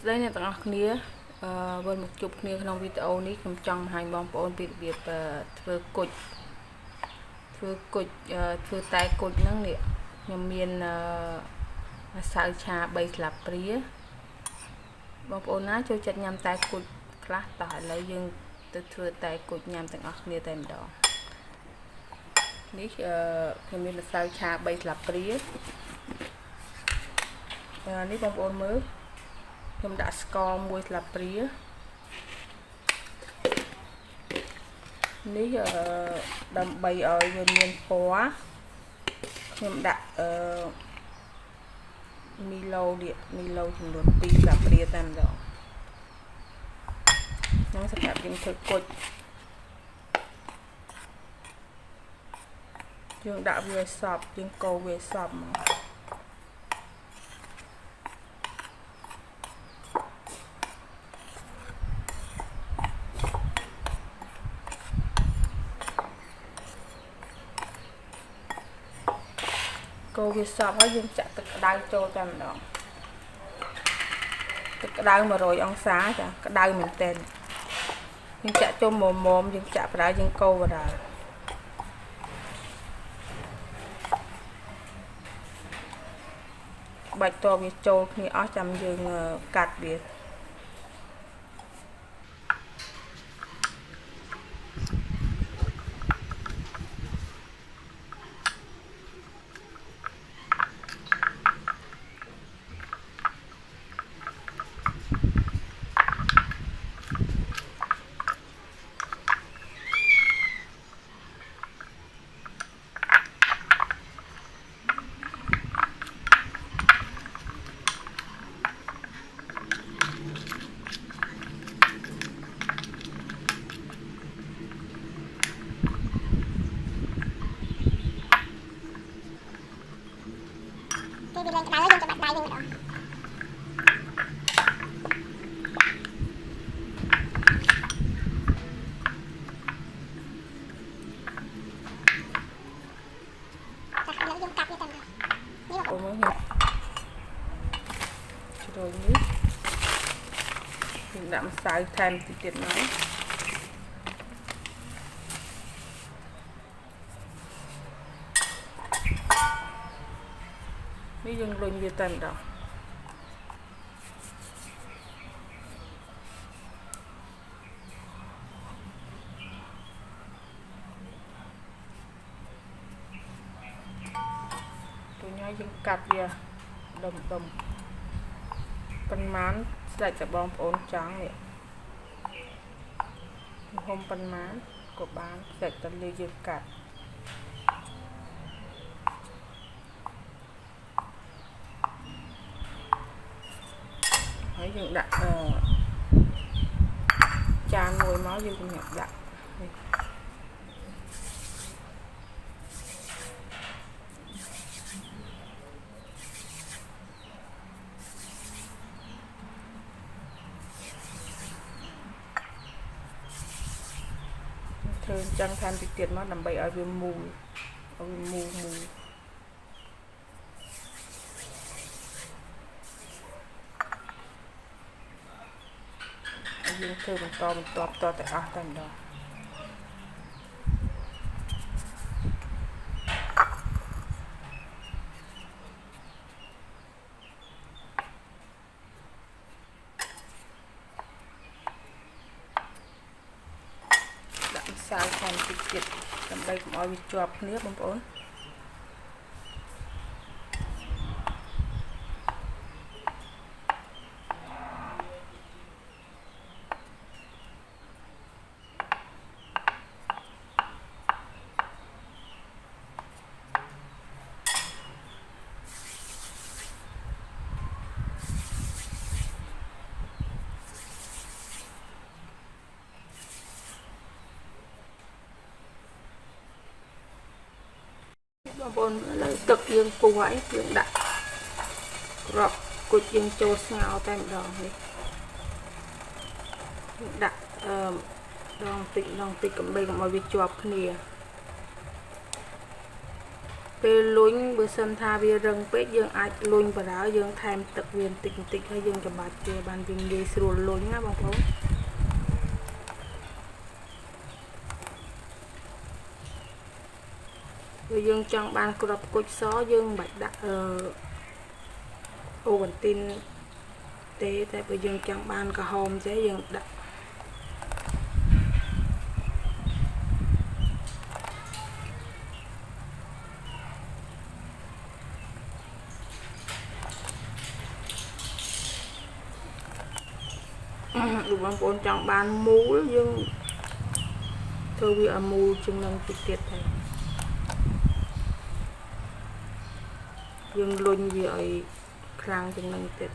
đây nè tặngគ្នាវិលមកជួបគ្នាក្នុងវីដេអូនេះខ្ញុំចង់បង្ហាញបងប្អូនពីរបៀបធ្វើគុជធ្វើតែគុជហ្នឹងនេះខ្ញុំមានម្សៅឆា3ស្លាបព្រាបងប្អូនណាចូលចិត្តញ៉ាំតែគុជខ្លះតោះឥឡូវយើងទៅធ្វើតែគុជញ៉ាំទាំងអស់គ្នាតែម្ដងនេះខ្ញុំមានម្សៅឆា3ស្លាបព្រានេះបងប្អូនមើលខ្ញុំដាក់ស្ករ1ស្លាបព្រានេះដើម្បីឲ្យវាមានពណ៌ខ្ញុំដាក់មីឡូចំនួន2ស្លាបព្រាតែម្ដងហ្នឹងសម្រាប់យើងធ្វើគុជយើងដាក់វាសប់យើងកូរវាសប់មកកូរវាសប់ហើយយើងចាក់ទឹកក្តៅចូលតែម្ដងទឹកក្តៅ100អង្សាចាក្តៅមែនតើយើងចាក់ចូលមុំយើងចាក់បដាយើងកូរបដាបាច់តវាចូលគ្នាអស់ចាំយើងកាត់វាវាឡើងក្តៅហើយយើងចាំបាត់ដៃយើងម្ដងតែឥឡូវយើងកាត់វាតែម្ដងនេះបងប្អូនមើលជ្រោយនេះយើងដាក់ម្សៅថែមតិចទៀតមកនេះយើងរុញវាតែម្ដងរុញហើយយើងកាត់វាដុំប៉ុន្មានស្ដេចតែបងប្អូនចង់នេះហុំប៉ុន្មានក៏បានស្ដេចតែលើយើងកាត់ហើយយើងដាក់ចានមួយមកយើងសម្រាប់ដាក់នេះធ្វើអញ្ចឹងថែមតិចទៀតមកដើម្បីឲ្យវាមូលយើងធ្វើបន្តតែអស់តែម្ដងដាក់ម្សៅថែមតិចទៀតដើម្បីកុំឲ្យវាជាប់គ្នាបងប្អូនបងប្អូនឥឡូវទឹកយើងពុះហើយយើងដាក់ក្របគុជយើងចូលស្ងោរតែម្ដងនេះយើងដាក់ដងតិចកុំបីកុំឲ្យវាជាប់គ្នា ពេលលុញបើសិនថាវារឹងពេកយើងអាចលុញបារោយើងថែមទឹកវាបន្តិចបន្តិចហើយយើងច្របាច់វាបានវាងាយស្រួលលុញណាបងប្អូនបើយើងចង់បានគ្រាប់គុជសយើងមិនបាច់ដាក់អូបន្ទីនទេតែបើយើងចង់បានក្រហមទេយើងដាក់បងប្អូនចង់បានមូលយើងធ្វើវាឲ្យមូលជាងនឹងតិចទៀតទៅយើងលុញវាឲ្យខ្លាំងជាងនឹងទៀត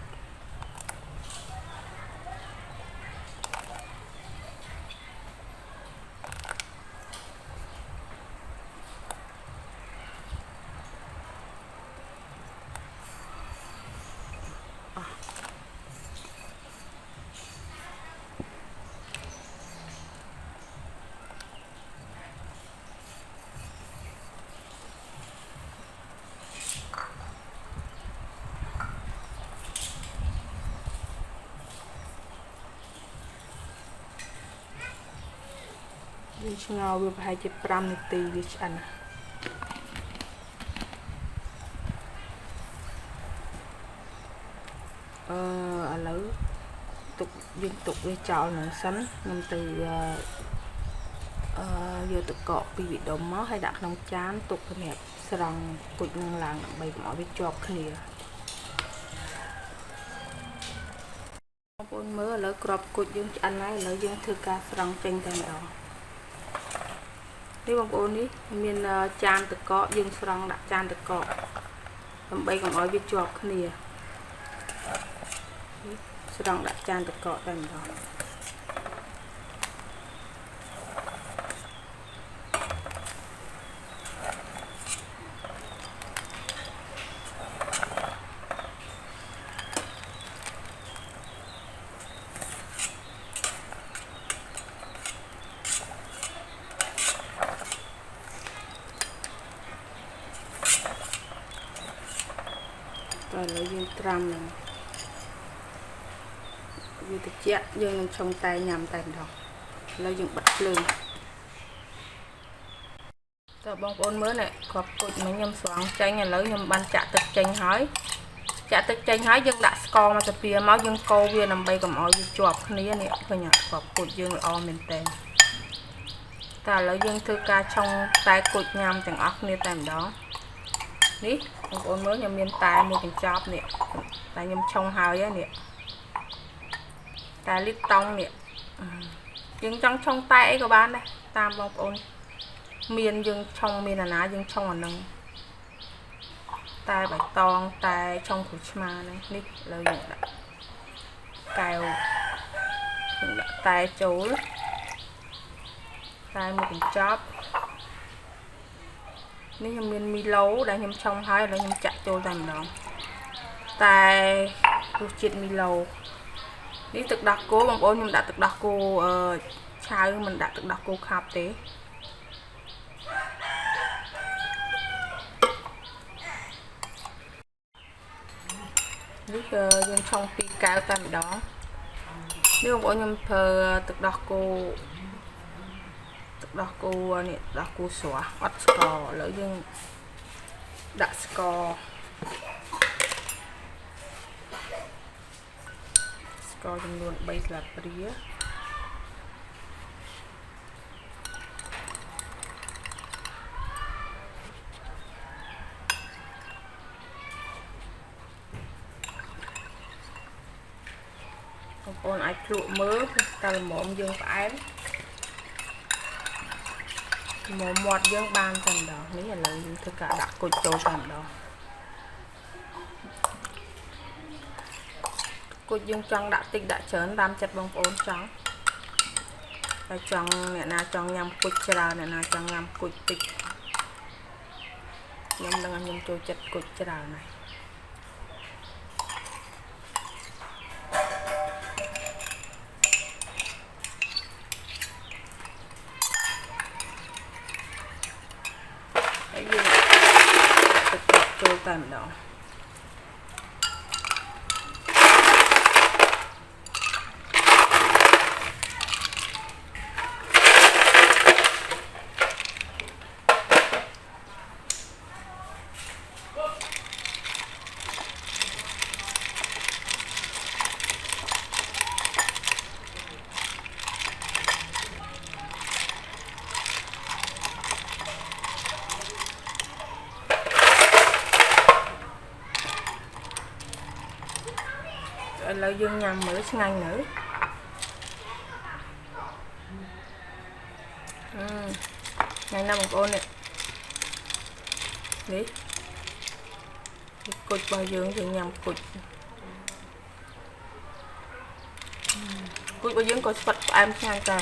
វាឆ្ងោរវាប្រហែលជា5នាទីវាឆ្អិនឥឡូវយើងទុកវាចោលនឹងសិនខ្ញុំទៅយកទឹកកកពីវិដុំមកហើយដាក់ក្នុងចានទុកសម្រាប់ស្រង់គុជនឹងឡើងដើម្បីកុំឲ្យវាជាប់គ្នាបងប្អូនមើលឥឡូវគ្រាប់គុជយើងឆ្អិនហើយឥឡូវយើងធ្វើការស្រង់ចេញតែម្ដងនេះបងប្អូននេះមានចានទឹកកកយើងស្រង់ដាក់ចានទឹកកកដើម្បីកុំឲ្យវាជាប់គ្នាស្រង់ដាក់ចានទឹកកកតែម្ដងឥឡូវយើងត្រាំនឹងវាត្រជាក់យើងនឹងឆុងតែញ៉ាំតែម្ដងឥឡូវយើងបិទភ្លើងតើបងប្អូនមើលនេះគ្រាប់គុជមិញខ្ញុំស្រង់ចេញឥឡូវខ្ញុំបានចាក់ទឹកចេញហើយយើងដាក់ស្ករមកទៅពីមកយើងកូរវាដើម្បីកុំឲ្យវាជាប់គ្នានេះឃើញគ្រាប់គុជយើងល្អមែនតើតែឥឡូវយើងធ្វើការឆុងតែគុជញ៉ាំទាំងអស់គ្នាតែម្ដងនេះបងប្អូនមើលខ្ញុំមានតែមួយកញ្ចប់នេះតែខ្ញុំឆុងហើយនេះតែលីតតង់នេះយើងចង់ឆុងតែអីក៏បានដែរតាមបងប្អូនមានយើងឆុងមានអាណាយើងឆុងអានឹងតែបៃតងតែឆុងគ្រូឆ្មាហ្នឹងនេះលើយើងដាក់កែវយើងដាក់តែចូលតែមួយកញ្ចប់នេះខ្ញុំមានមីឡូដែលខ្ញុំឆុងហើយឥឡូវខ្ញុំចាក់ចូលតែម្ដងតែរសជាតិមីឡូនេះទឹកដោះគោបងប្អូនខ្ញុំដាក់ទឹកដោះគោឆៅមិនដាក់ទឹកដោះគោខាប់ទេនេះយើងឆុង2កែវតែម្ដងនេះបងប្អូនខ្ញុំប្រើទឹកដោះគោនេះដោះគោស្រស់អត់ស្ករឥឡូវយើងដាក់ស្ករចំនួន3ស្លាបព្រាបងប្អូនអាចភ្លក់មើលតើល្មមយើងផ្អែមមាត់យើងបានតែម្ដងនេះឥឡូវយើងធ្វើការដាក់គុជចូលតែម្ដងគុជយើងចង់ដាក់តិចដាក់ច្រើនតាមចិត្តបងប្អូនចង់តែចង់អ្នកណាចង់ញ៉ាំគុជច្រើនអ្នកណាចង់ញ៉ាំគុជតិចខ្ញុំនឹងខ្ញុំចូលចិត្តគុជច្រើនហើយ trôi tàn đó rồi dương nhằm mỡ ngang nữa ngày năm một ôn này đi cột bao dương thì nhằm cột bao dương có sạch em ngang cả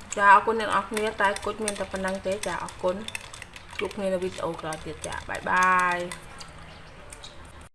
chào con nên ọc nia tay cột miền tập năng tế chào con chúc nghe là video cả tiệt chào bye bye